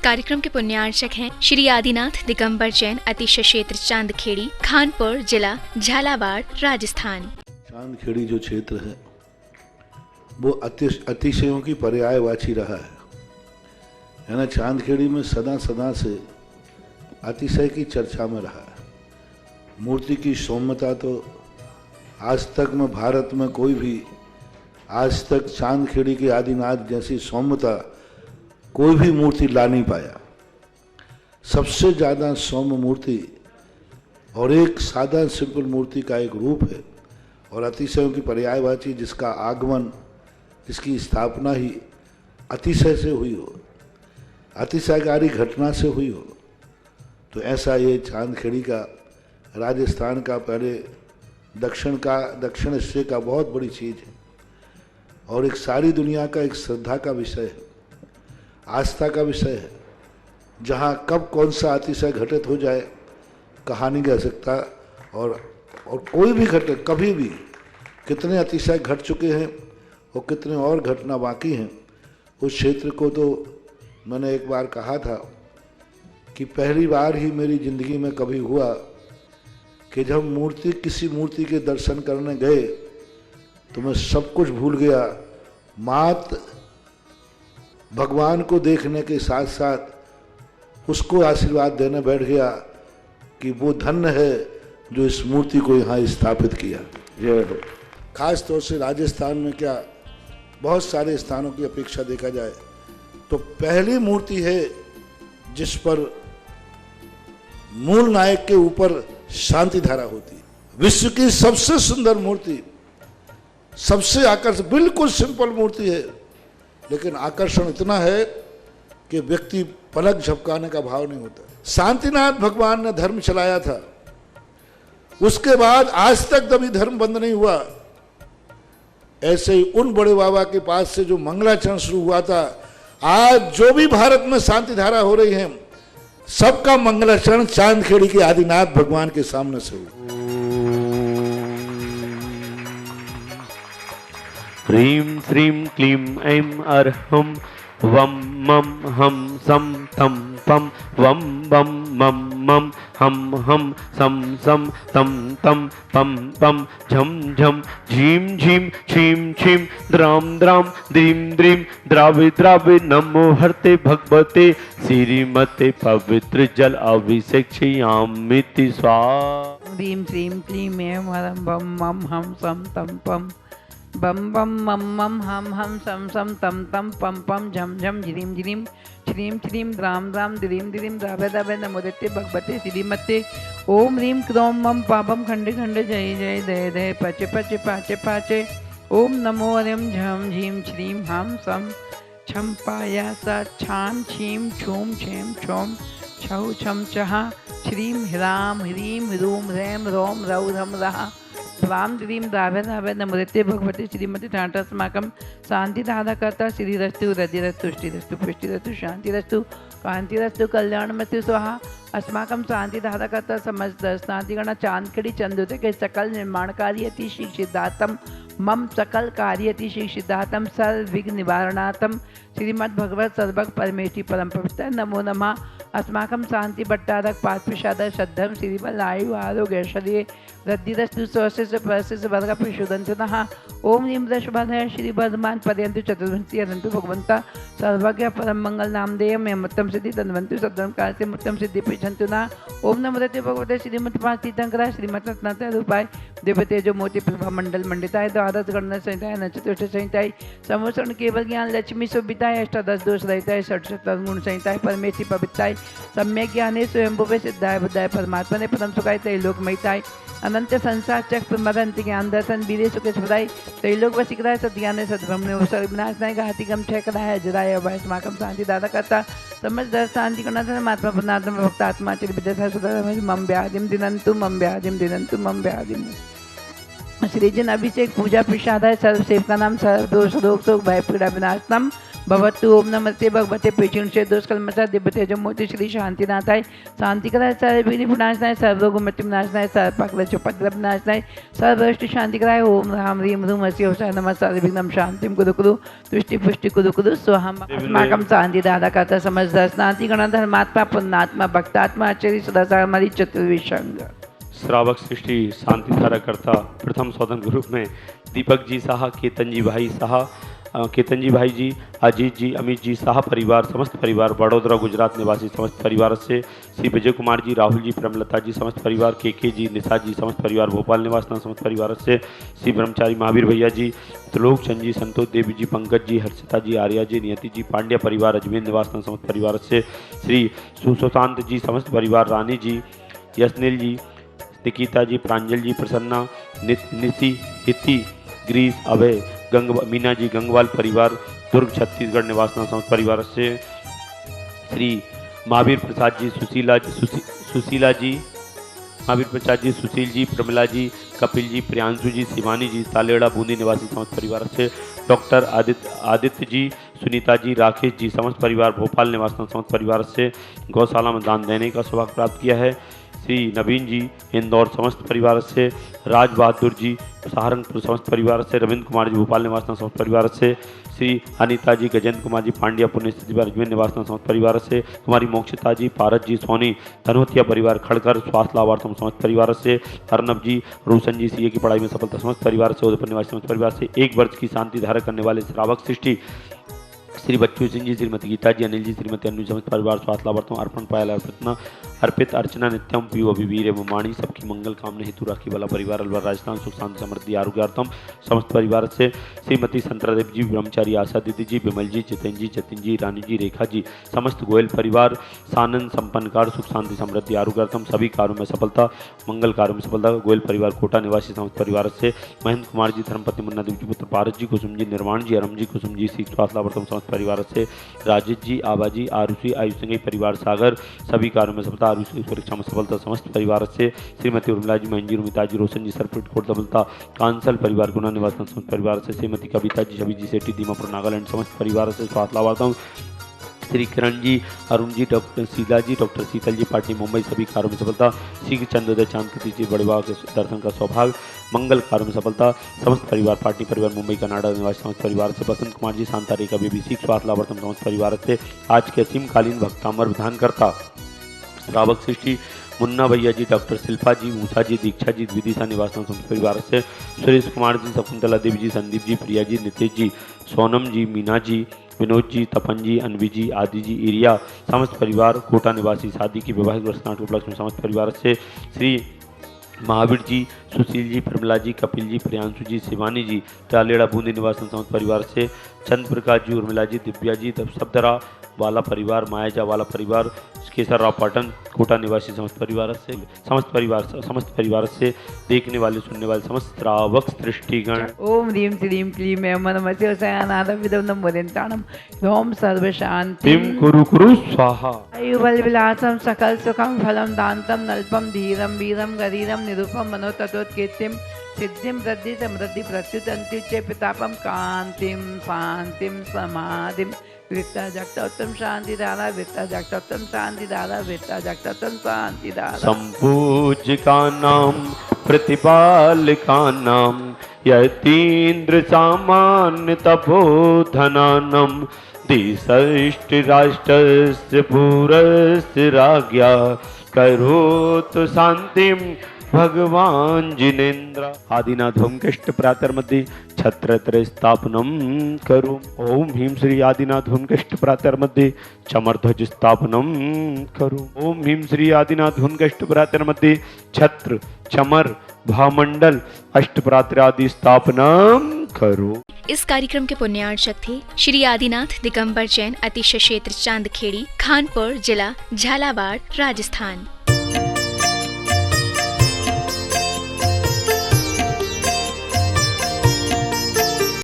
कार्यक्रम के पुण्यार्चक हैं श्री आदिनाथ दिगंबर जैन अतिशय क्षेत्र चांदखेड़ी, खानपुर जिला, झालावाड़, राजस्थान। चांदखेड़ी जो क्षेत्र है वो अतिशयों की पर्यायवाची रहा है ना। चांदखेड़ी में सदा से अतिशय की चर्चा में रहा है। मूर्ति की सौम्यता तो आज तक में भारत में कोई भी आज तक चांदखेड़ी के आदिनाथ जैसी सौम्यता कोई भी मूर्ति ला नहीं पाया। सबसे ज़्यादा सौम्य मूर्ति और एक सादा सिंपल मूर्ति का एक रूप है और अतिशयों की पर्यायवाची जिसका आगमन, जिसकी स्थापना ही अतिशय से हुई हो, अतिशयकारी घटना से हुई हो, तो ऐसा ये चांदखेड़ी का राजस्थान का पहले दक्षिण हिस्से का बहुत बड़ी चीज़ है और एक सारी दुनिया का एक श्रद्धा का विषय है, आस्था का विषय है। जहाँ कब कौन सा अतिशय घटित हो जाए कहा नहीं जा सकता और कोई भी घटना कभी भी कितने अतिशय घट चुके हैं और कितने और घटना बाकी हैं। उस क्षेत्र को तो मैंने एक बार कहा था कि पहली बार ही मेरी ज़िंदगी में कभी हुआ कि जब किसी मूर्ति के दर्शन करने गए तो मैं सब कुछ भूल गया। मात्र भगवान को देखने के साथ साथ उसको आशीर्वाद देने बैठ गया कि वो धन्य है जो इस मूर्ति को यहाँ स्थापित किया। जय हो। खास तौर से राजस्थान में क्या बहुत सारे स्थानों की अपेक्षा देखा जाए तो पहली मूर्ति है जिस पर मूल नायक के ऊपर शांति धारा होती है। विश्व की सबसे सुंदर मूर्ति, सबसे आकर्षक, बिल्कुल सिंपल मूर्ति है लेकिन आकर्षण इतना है कि व्यक्ति पलक झपकाने का भाव नहीं होता। शांतिनाथ भगवान ने धर्म चलाया था, उसके बाद आज तक कभी धर्म बंद नहीं हुआ। ऐसे ही उन बड़े बाबा के पास से जो मंगलाचरण शुरू हुआ था, आज जो भी भारत में शांति धारा हो रही है सबका मंगलाचरण चांदखेड़ी के आदिनाथ भगवान के सामने से हुआ। ह्रीं श्रीं क्लीं ऐं अर्हं वं मं हं सं तं पं वं बं मं मं हं हं सं सं तं तं पं पं झं झं झीं झीं छीं छीं द्रां द्रां द्रीं द्रीं द्रावि द्रावि नमो हरते भगवते श्रीमते पवित्र जल अभिषेक्ष्यामिति स्वाहा। ह्रीं श्रीं क्लीं ऐं हरं वं मं हं सं तं पं बम बम मम मम हम हम सम सम तम तम पम पम झम झम झिरीम झिरीम श्रीम श्रीम द्राम द्राम दिरीम दिरीम द्रावे द्रावे नमोदते भगवते श्रीमते ओम ह्रीम क्रोम मम पापम खंडे खंडे जय जय दय दय पचे पचे पाचे पाचे ओम नमो हरिम झम झीम श्रीम हम सम छम पाया सा छाम छीम छूम छेम छोम छौ छम चहा श्रीम ह्राम ह्रीम ह्रूम ह्रैम रोम रौ रम रहा राम द्रीम द्रावे द्रावे नमृत्य भगवती श्रीमती ठाटस्माकं शांति दादा करता श्रीरस्तु रतिरस्तु पुष्टिरस्तु पुष्टिरस्तु शांतिरस्तु कांतिरस्तु कल्याणमस्तु स्वाहा। अस्माकं शांति दादा करता समस्त दर्शनादिगण चांदखेड़ी चंदोते के सकल निर्माणकारी अति श्री सिद्धार्थम मम सकल कार्य अति श्री सिद्धार्थम सर्व विघ्न निवारणार्थम श्रीमद् भगवत सर्वग परमेष्टि परम पवित्र नमो नमः। अस्माकं शांति भट्टारक पात्प्रसाद श्रद्धम श्रीमल आयु आरोग्य शरीर रद्धिरस्तु स्वस्य परस्य वर्ग प्रशोदन्तनः ओम निम्रशुभधय श्री वर्धमान पर्यंतु चतुर्भुंसी अनंतु भगवंता सर्वज्ञ परम मंगल नामधेय में मुत्तम सिद्धि तन्वंतु सद्रम काल से मुत्तम सिद्धि पिछंतु ना ओम नमोते भगवते श्रीमत पांच तीर्थंकरा श्रीमत रत्नात्रय रूपाय दिव्य तेजो मोति प्रभा मंडल मंडिताय द्वादश गणना संहिताय नचतुष्ट संहिताय समोसरण केवल ज्ञान लक्ष्मी सुविताय अष्टादश दोष रहिताय षट्शत गुण संहिताय परमेष्टि पवित्राय सम्यक ज्ञाने स्वयंभुवे सिद्धाय बुद्धाय परमात्मने परम सुखाय त्रैलोकमयिताय अनंत संसार चक्र मदंत ज्ञान दर्शन वीरे सुख सुखदाय त्रैलोक वशिकराय सद्ज्ञाने सद्भ्रमणे विनाशनाय घातिकम क्षयकराय जराय वैस्माकम शांति दादा करता समस्त दर्श शांति करना महात्मा पुनात्म भक्त आत्मा चिर विद्या सुधा मम व्याधिम दिनंतु मम व्याधिम दिनंतु मम व्याधिम। श्रीजन अभिषेक पूजा प्रसादाय सर्व सेवका नाम सर्व दोष रोग शोक भय पीड़ा विनाशनम भवतु। ओम नमस्ते भगवते पिचिंसे दोषकल्मषा दिव्यते जमोति श्री शांतिनाथाय शांतिकराय सर्वविघ्न विनाशनाय सर्वरोगमृत्यु विनाशनाय सर्वपाकलक्षोपद्रव विनाशनाय सर्वष्ट शांतिकराय। ओम राम ह्रीं ह्रूं ह्सौः नमः सर्वविघ्नं शांतिं कुरु कुरु तुष्टि पुष्टि कुरु कुरु स्वाहा। अस्माकं शांतिदाता समस्त स्नाति गणधर्मात्मा पुण्यात्मा भक्तात्मा आचार्य सदाचार हमारी चतुर्विशंग श्रावक सृष्टि शांति धारा करता प्रथम सौदन ग्रुप में दीपक जी साहा, केतन जी भाई साहा, केतन जी भाई जी, अजीत जी, अमित जी साहा परिवार, समस्त परिवार, बड़ोदरा गुजरात निवासी समस्त परिवार से श्री विजय कुमार जी, राहुल जी, प्रेमलता जी समस्त परिवार, के जी, निशा जी समस्त परिवार, भोपाल निवासना समस्त परिवार से श्री ब्रह्मचारी महावीर भैया जी, त्रिलोक चंद जी, संतोष देवी जी, पंकज जी, हर्षिता जी, आर्या जी, नियति जी, पांड्या परिवार, अजमेर निवासना समस्त परिवार से श्री सुशांत जी समस्त परिवार, रानी जी, यशनील जी, निकिता जी, प्रांजल जी, प्रसन्ना, निशी, हिति, ग्रीस, अभय, मीना जी, गंगवाल परिवार, दुर्ग छत्तीसगढ़ निवासना समस्त परिवार से श्री महावीर प्रसाद जी, सुशीला जी, महावीर प्रसाद जी, सुशील जी, प्रमिला जी, कपिल जी, प्रियांशु जी, शिवानी जी, तालेड़ा बूंदी निवासी समस्त परिवार से डॉक्टर आदित्य जी, सुनीता जी, राकेश जी समस्त परिवार, भोपाल निवासना समस्त परिवार से गौशाला में दान देने का सौभाग्य प्राप्त किया है। श्री नवीन जी, इंदौर समस्त परिवार से राज बहादुर जी, सहारनपुर समस्त परिवार से रविंद्र कुमार जी, भोपाल निवासना समस्त परिवार से श्री अनीता जी, गजेंद्र कुमार जी, पांड्या पुण्य स्थिति अजमेर निवासना समस्त परिवार से कुमारी मोक्षिता जी, पारस जी, सोनी, धनोतिया परिवार, खड़कर स्वास्थ्य लाभार्थम समस्त परिवार से अर्नब जी, रोशन जी, सीए की पढ़ाई में सफलता समस्त परिवार से उदयपुर निवासी समस्त परिवार से 1 वर्ष की शांति धारा करने वाले श्रावक सृष्टि श्री बच्चू सिंह जी, श्रीमती गीता जी, अनिल जी, श्रीमती अनु समस्त परिवार स्वास्थ्य लाभार्थम अर्पण पायल अर्पित अर्चना नित्यम पीयू अभिवीर एवं वाणी सबकी मंगल कामना हेतु राखी वाला परिवार अलवर राजस्थान सुख शांति समृद्धि आरोग्यार्थम समस्त परिवार से श्रीमती संतरादेव जी, ब्रह्मचारी आशा दीदी जी, विमल जी, जतिन जी, रानी जी, रेखा जी, समस्त गोयल परिवार सानंद संपन्नकार सुख शांति समृद्धि आरोग्यार्थम सभी कार्यों में सफलता, मंगल कार्यों में सफलता। गोयल परिवार कोटा निवासी समस्त परिवार से महेंद्र कुमार जी, धर्मपति मुन्ना देव जी, पुत्र पारस जी, कुसुम जी, निर्वाण जी, अरम जी, कुसुम जी, सीख स्वास्थ्य लाभार्थम समस्त परिवार से राजेश जी, आबाजी, आरुषि, आयुष परिवार सागर सभी कार्यों में सफलता, आरुषि परीक्षा में सफलता समस्त परिवार से श्रीमती उर्मिला जी, मंजी, रुमिता जी, रोशन जी, सरफिट कोट सफलता, कांसल परिवार गुना निवास समस्त परिवार से श्रीमती कविता जी, छवि जी सेठी, दीमापुर नागालैंड समस्त परिवार से स्वास्थ्य लाभार्थम श्री किरण जी, अरुण जी, डॉक्टर शीला जी, डॉक्टर शीतल जी, पार्टी मुंबई सभी कार्यों में सफलता, श्री चंद्रोदय चांदकृति जी, बड़े बाबा के दर्शन का सौभाग्य, मंगल कार्यों में सफलता समस्त परिवार, पार्टी परिवार मुंबई कनाडा निवासी समस्त परिवार से बसंत कुमार जी, शांता रेखा बेबी, सीख स्वास्थ्य लाभार्थम समस्त परिवार से आज के असीमकालीन भक्तामर विधान करता श्रावक सृष्टि मुन्ना भैया जी, डॉक्टर शिल्पा जी, ऊषा जी, दीक्षा जी, विदिशा निवासन समस्त परिवार से सुरेश कुमार जी, शकुंतला देवी जी, संदीप जी, प्रिया जी, नितेश जी, सोनम जी, मीना जी, विनोद जी, तपन जी, अनवी जी, आदि जी, इरिया समस्त परिवार, कोटा निवासी शादी की वैवाहिक वर्षगांठ उपलक्ष्य में समस्त परिवार से श्री महावीर जी, सुशील जी, प्रमिला जी, कपिल जी, प्रियांशु जी, शिवानी जी, टालेड़ा बूंदी निवासन समस्त परिवार से चंद्र प्रकाश जी, उर्मिला जी, दिव्या जी, सबदरा वाला परिवार, मायाजा वाला परिवार, केसर राव पाटन कोटा निवासी समस्त परिवार से देखने वाले सुनने वाले समस्त श्रावक सृष्टिगण। ओम ह्रीं श्रीं क्लीं ऐं नमस्ते सयानादविदं नमोदेन्ताणं ओम सर्व शांति कुरु कुरु स्वाहा। आयुबल विलासम सकल सुखम फलम दान्तम नल्पम धीरम वीरम गरीरम निरूपम मनोतत्वोत्कीर्तिम सिद्धिम वृद्धि समृद्धि प्रत्युतंत्युच्च पितापम कांतिम शांतिम समाधिम वित्ता जगता उत्तम शांति धारा, वित्ता जगता उत्तम शांति धारा, वित्ता जगता उत्तम शांति धारा। संपूज्यकानां प्रतिपालकानां यतीन्द्र सामान्य तपोधनानां देशैष्ट राष्ट्रस्य पुरस्य राज्ञा करोतु शांतिं भगवान जिनेन्द्र। आदिनाथ होमकृष्ट प्रातर मध्ये छत्रत्र स्थापनम करो। ओम ह्रीं श्री आदिनाथ होमकृष्ट प्रातर मध्ये चमरध्वज स्थापनम करो। ओम ह्रीं श्री आदिनाथ होमकृष्ट प्रातर मध्ये छत्र चमर भामंडल अष्टप्रात्र आदि स्थापनम करो। इस कार्यक्रम के पुण्यार्चक थे श्री आदिनाथ दिगंबर जैन, अतिशय क्षेत्र चांदखेड़ी, खानपुर जिला झालावाड़, राजस्थान।